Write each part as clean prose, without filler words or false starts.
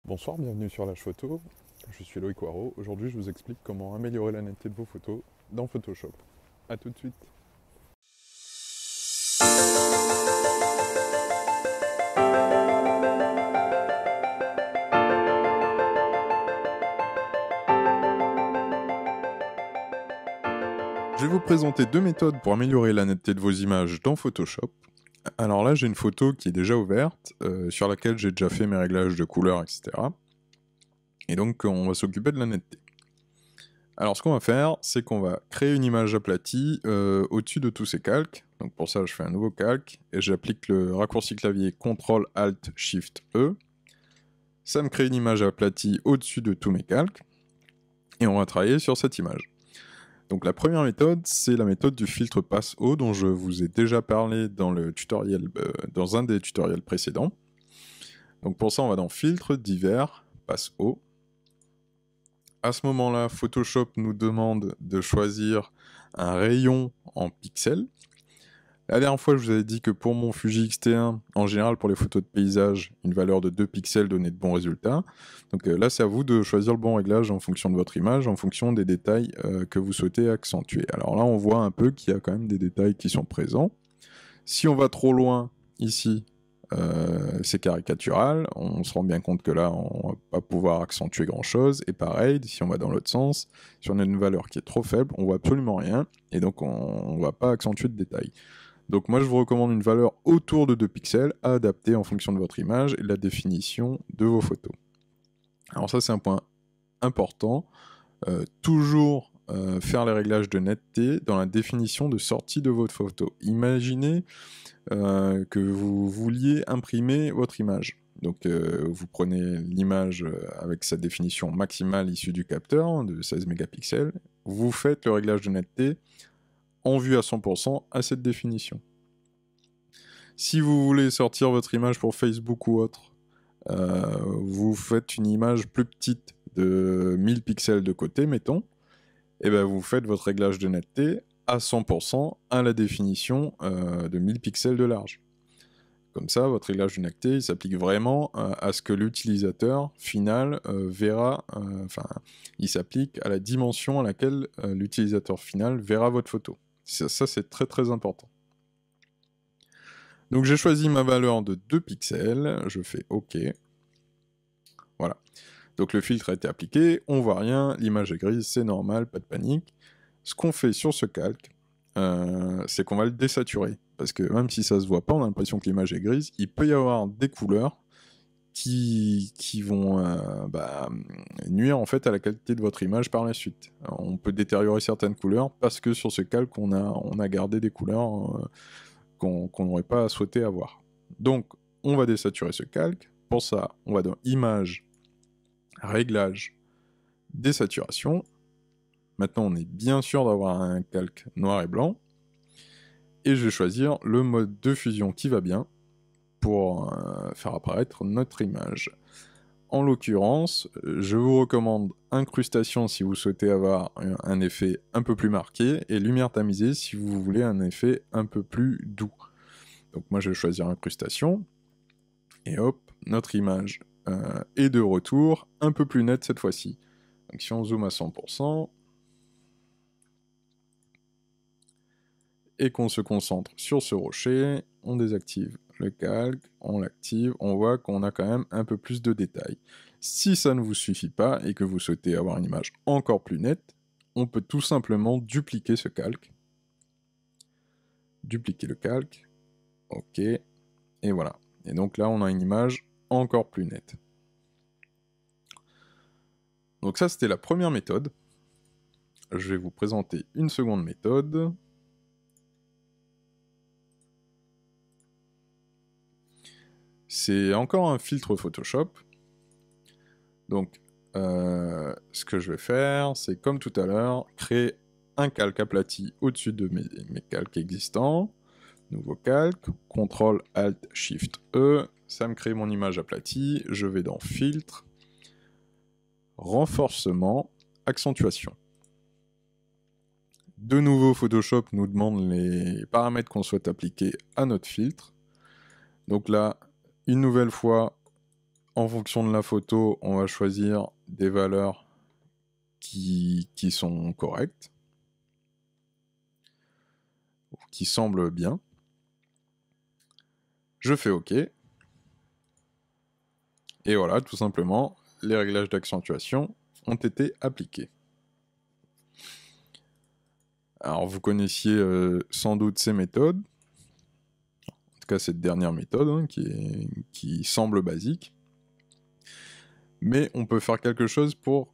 Bonsoir, bienvenue sur Lâche Photo. Je suis Loïc Waro. Aujourd'hui, je vous explique comment améliorer la netteté de vos photos dans Photoshop. A tout de suite. Je vais vous présenter deux méthodes pour améliorer la netteté de vos images dans Photoshop. Alors là, j'ai une photo qui est déjà ouverte, sur laquelle j'ai déjà fait mes réglages de couleurs, etc. Et donc, on va s'occuper de la netteté. Alors, ce qu'on va faire, c'est qu'on va créer une image aplatie au-dessus de tous ces calques. Donc pour ça, je fais un nouveau calque et j'applique le raccourci clavier CTRL-ALT-SHIFT-E. Ça me crée une image aplatie au-dessus de tous mes calques. Et on va travailler sur cette image. Donc la première méthode, c'est la méthode du filtre passe haut dont je vous ai déjà parlé dans le tutoriel, dans un des tutoriels précédents. Donc pour ça, on va dans Filtre, Divers, passe haut. À ce moment-là, Photoshop nous demande de choisir un rayon en pixels. La dernière fois, je vous avais dit que pour mon Fuji X-T1, en général pour les photos de paysage, une valeur de 2 pixels donnait de bons résultats. Donc là, c'est à vous de choisir le bon réglage en fonction de votre image, en fonction des détails que vous souhaitez accentuer. Alors là, on voit un peu qu'il y a quand même des détails qui sont présents. Si on va trop loin, ici, c'est caricatural, on se rend bien compte que là, on va pas pouvoir accentuer grand-chose. Et pareil, si on va dans l'autre sens, si on a une valeur qui est trop faible, on voit absolument rien, et donc on va pas accentuer de détails. Donc moi je vous recommande une valeur autour de 2 pixels à adapter en fonction de votre image et de la définition de vos photos. Alors ça c'est un point important, toujours faire les réglages de netteté dans la définition de sortie de votre photo. Imaginez que vous vouliez imprimer votre image. Donc vous prenez l'image avec sa définition maximale issue du capteur de 16 mégapixels, vous faites le réglage de netteté en vue à 100% à cette définition. Si vous voulez sortir votre image pour Facebook ou autre, vous faites une image plus petite de 1000 pixels de côté, mettons, et ben vous faites votre réglage de netteté à 100% à la définition de 1000 pixels de large. Comme ça, votre réglage de netteté il s'applique vraiment à ce que l'utilisateur final verra, il s'applique à la dimension à laquelle l'utilisateur final verra votre photo. Ça c'est très très important. Donc j'ai choisi ma valeur de 2 pixels, je fais OK. Voilà. Donc le filtre a été appliqué, on voit rien, l'image est grise, c'est normal, pas de panique. Ce qu'on fait sur ce calque, c'est qu'on va le désaturer. Parce que même si ça se voit pas, on a l'impression que l'image est grise, il peut y avoir des couleurs qui vont nuire en fait à la qualité de votre image par la suite. Alors, on peut détériorer certaines couleurs parce que sur ce calque, on a gardé des couleurs qu'on n'aurait pas souhaité avoir. Donc, on va désaturer ce calque. Pour ça, on va dans Image, Réglage, Désaturation. Maintenant, on est bien sûr d'avoir un calque noir et blanc. Et je vais choisir le mode de fusion qui va bien pour faire apparaître notre image. En l'occurrence, je vous recommande incrustation si vous souhaitez avoir un effet un peu plus marqué, et lumière tamisée si vous voulez un effet un peu plus doux. Donc moi je vais choisir incrustation, et hop, notre image est de retour, un peu plus nette cette fois-ci. Donc si on zoome à 100%, et qu'on se concentre sur ce rocher, on désactive le calque, on l'active, on voit qu'on a quand même un peu plus de détails. Si ça ne vous suffit pas et que vous souhaitez avoir une image encore plus nette, on peut tout simplement dupliquer ce calque. Dupliquer le calque, ok, et voilà. Et donc là, on a une image encore plus nette. Donc ça, c'était la première méthode. Je vais vous présenter une seconde méthode. C'est encore un filtre Photoshop. Donc, ce que je vais faire, c'est comme tout à l'heure, créer un calque aplati au-dessus de mes calques existants. Nouveau calque, CTRL-ALT-SHIFT-E, ça me crée mon image aplatie. Je vais dans Filtre, Renforcement, Accentuation. De nouveau, Photoshop nous demande les paramètres qu'on souhaite appliquer à notre filtre. Donc là, une nouvelle fois, en fonction de la photo, on va choisir des valeurs qui sont correctes, qui semblent bien. Je fais OK. Et voilà, tout simplement, les réglages d'accentuation ont été appliqués. Alors, vous connaissiez sans doute ces méthodes, en tout cas cette dernière méthode, hein, qui semble basique, mais on peut faire quelque chose pour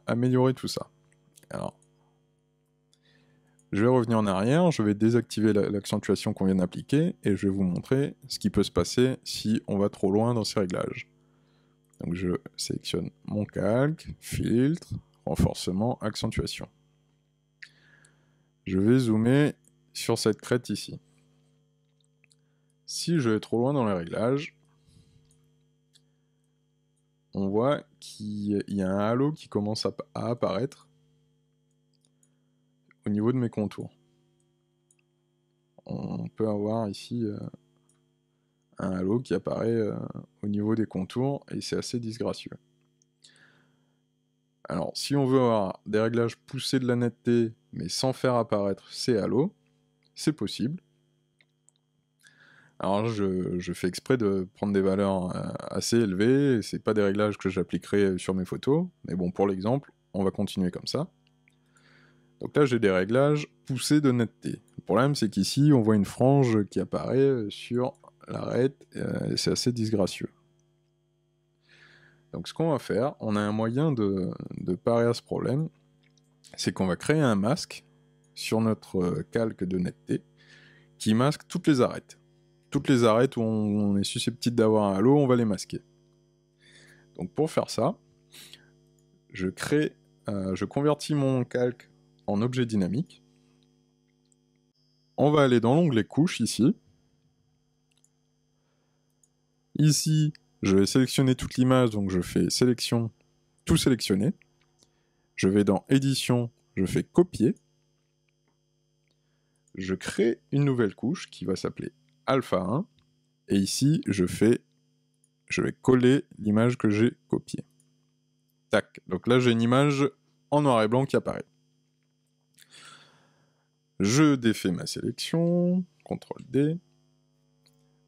améliorer tout ça. Alors, je vais revenir en arrière, je vais désactiver l'accentuation qu'on vient d'appliquer, et je vais vous montrer ce qui peut se passer si on va trop loin dans ces réglages. Donc je sélectionne mon calque, filtre, renforcement, accentuation. Je vais zoomer sur cette crête ici. Si je vais trop loin dans les réglages, on voit qu'il y a un halo qui commence à apparaître au niveau de mes contours. On peut avoir ici un halo qui apparaît au niveau des contours et c'est assez disgracieux. Alors, si on veut avoir des réglages poussés de la netteté mais sans faire apparaître ces halos, c'est possible. Alors je fais exprès de prendre des valeurs assez élevées, c'est pas des réglages que j'appliquerai sur mes photos, mais bon, pour l'exemple, on va continuer comme ça. Donc là, j'ai des réglages poussés de netteté. Le problème, c'est qu'ici, on voit une frange qui apparaît sur l'arête, et c'est assez disgracieux. Donc ce qu'on va faire, on a un moyen de parer à ce problème, c'est qu'on va créer un masque sur notre calque de netteté qui masque toutes les arêtes. Toutes les arêtes où on est susceptible d'avoir un halo, on va les masquer. Donc pour faire ça, je convertis mon calque en objet dynamique. On va aller dans l'onglet couche ici. Ici, je vais sélectionner toute l'image, donc je fais sélection, tout sélectionner. Je vais dans édition, je fais copier. Je crée une nouvelle couche qui va s'appeler alpha 1. Et ici, je vais coller l'image que j'ai copiée. Tac. Donc là, j'ai une image en noir et blanc qui apparaît. Je défais ma sélection, CTRL D.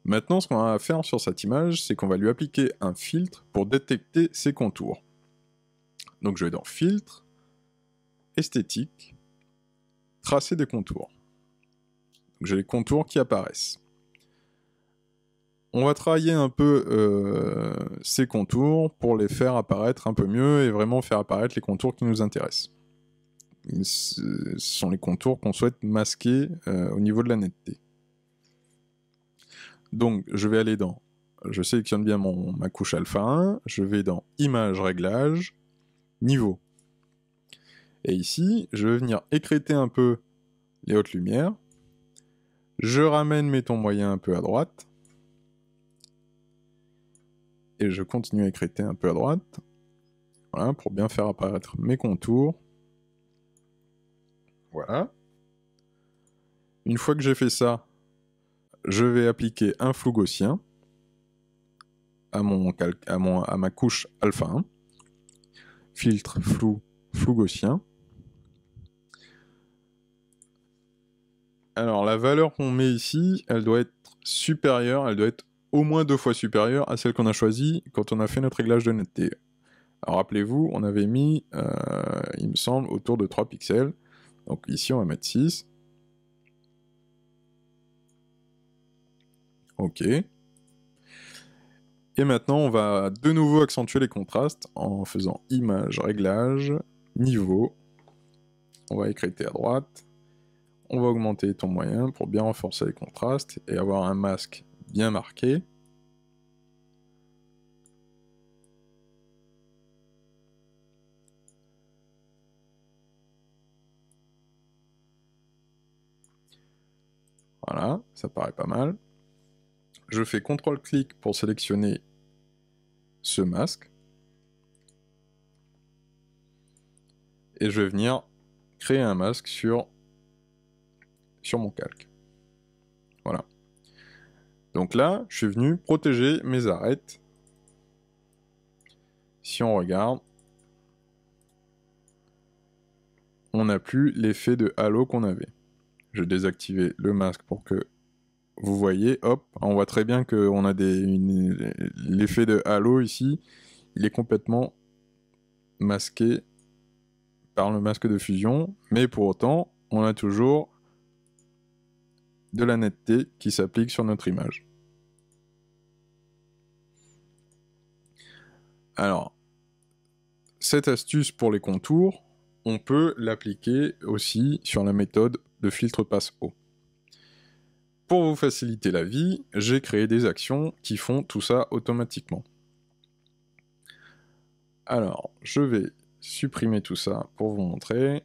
Maintenant, ce qu'on va faire sur cette image, c'est qu'on va lui appliquer un filtre pour détecter ses contours. Donc je vais dans Filtre, Esthétique, Tracer des contours. Donc j'ai les contours qui apparaissent. On va travailler un peu ces contours pour les faire apparaître un peu mieux et vraiment faire apparaître les contours qui nous intéressent. Ce sont les contours qu'on souhaite masquer au niveau de la netteté. Donc je vais aller je sélectionne bien ma couche alpha 1, je vais dans Image, Réglage, Niveau. Et ici, je vais venir écrêter un peu les hautes lumières. Je ramène mes tons moyens un peu à droite. Et je continue à écrêter un peu à droite. Voilà, pour bien faire apparaître mes contours. Voilà. Une fois que j'ai fait ça, je vais appliquer un flou gaussien à ma couche alpha 1. Filtre, flou gaussien. Alors la valeur qu'on met ici, elle doit être supérieure, elle doit être au moins 2 fois supérieure à celle qu'on a choisie quand on a fait notre réglage de netteté. Alors rappelez-vous, on avait mis, il me semble, autour de 3 pixels. Donc ici on va mettre 6. Ok. Et maintenant on va de nouveau accentuer les contrastes en faisant image, réglage, niveau. On va écrêter à droite. On va augmenter les tons moyens pour bien renforcer les contrastes et avoir un masque bien marqué. Voilà, ça paraît pas mal. Je fais CTRL-clic pour sélectionner ce masque. Et je vais venir créer un masque sur mon calque. Voilà. Donc là, je suis venu protéger mes arêtes si on regarde, on n'a plus l'effet de halo qu'on avait. Je vais désactiver le masque pour que vous voyez, hop, on voit très bien qu'on a l'effet de halo ici, il est complètement masqué par le masque de fusion, mais pour autant, on a toujours de la netteté qui s'applique sur notre image. Alors, cette astuce pour les contours, on peut l'appliquer aussi sur la méthode de filtre passe-haut. Pour vous faciliter la vie, j'ai créé des actions qui font tout ça automatiquement. Alors, je vais supprimer tout ça pour vous montrer.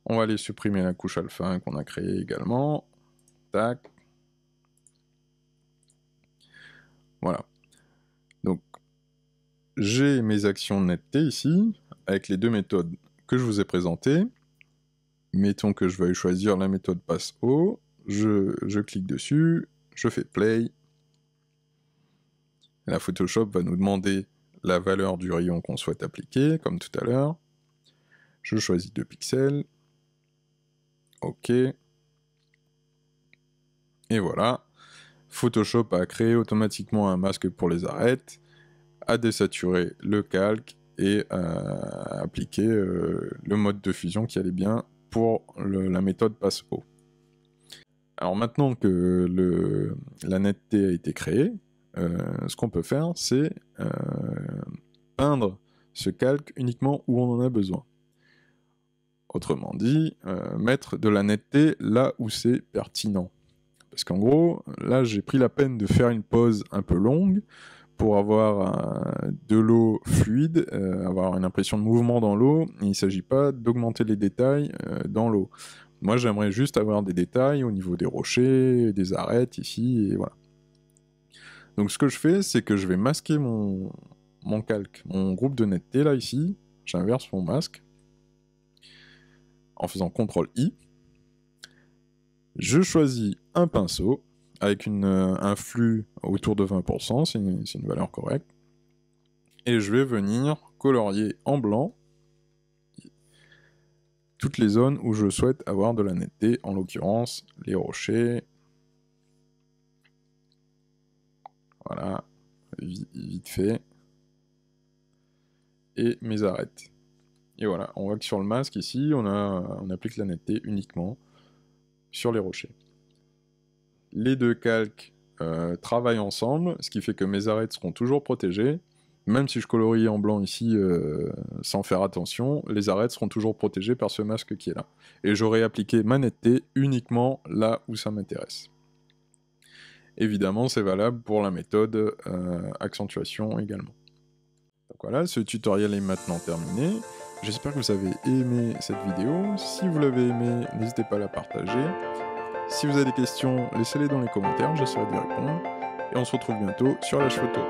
On va aller supprimer la couche alpha qu'on a créée également. Tac. Voilà. Donc, j'ai mes actions de netteté ici, avec les deux méthodes que je vous ai présentées. Mettons que je veuille choisir la méthode passe-haut. Je clique dessus, je fais play. La Photoshop va nous demander la valeur du rayon qu'on souhaite appliquer, comme tout à l'heure. Je choisis 2 pixels. OK. Et voilà. Photoshop a créé automatiquement un masque pour les arêtes, a désaturé le calque et a appliqué le mode de fusion qui allait bien pour la méthode passe-haut. Alors maintenant que la netteté a été créée, ce qu'on peut faire, c'est peindre ce calque uniquement où on en a besoin. Autrement dit, mettre de la netteté là où c'est pertinent. Parce qu'en gros, là j'ai pris la peine de faire une pause un peu longue pour avoir de l'eau fluide, avoir une impression de mouvement dans l'eau. Il ne s'agit pas d'augmenter les détails dans l'eau. Moi j'aimerais juste avoir des détails au niveau des rochers, des arêtes ici, et voilà. Donc ce que je fais, c'est que je vais masquer mon calque, mon groupe de netteté là ici, j'inverse mon masque, en faisant CTRL-I, je choisis un pinceau, avec un flux autour de 20%, c'est une valeur correcte, et je vais venir colorier en blanc toutes les zones où je souhaite avoir de la netteté, en l'occurrence les rochers, voilà, vite fait, et mes arêtes. Et voilà, on voit que sur le masque ici, on applique la netteté uniquement sur les rochers. Les deux calques travaillent ensemble, ce qui fait que mes arêtes seront toujours protégées. Même si je colorie en blanc ici sans faire attention, les arêtes seront toujours protégées par ce masque qui est là. Et j'aurai appliqué ma netteté uniquement là où ça m'intéresse. Évidemment, c'est valable pour la méthode accentuation également. Donc voilà, ce tutoriel est maintenant terminé. J'espère que vous avez aimé cette vidéo. Si vous l'avez aimé, n'hésitez pas à la partager. Si vous avez des questions, laissez-les dans les commentaires, j'essaierai de répondre. Et on se retrouve bientôt sur Lâche Photo.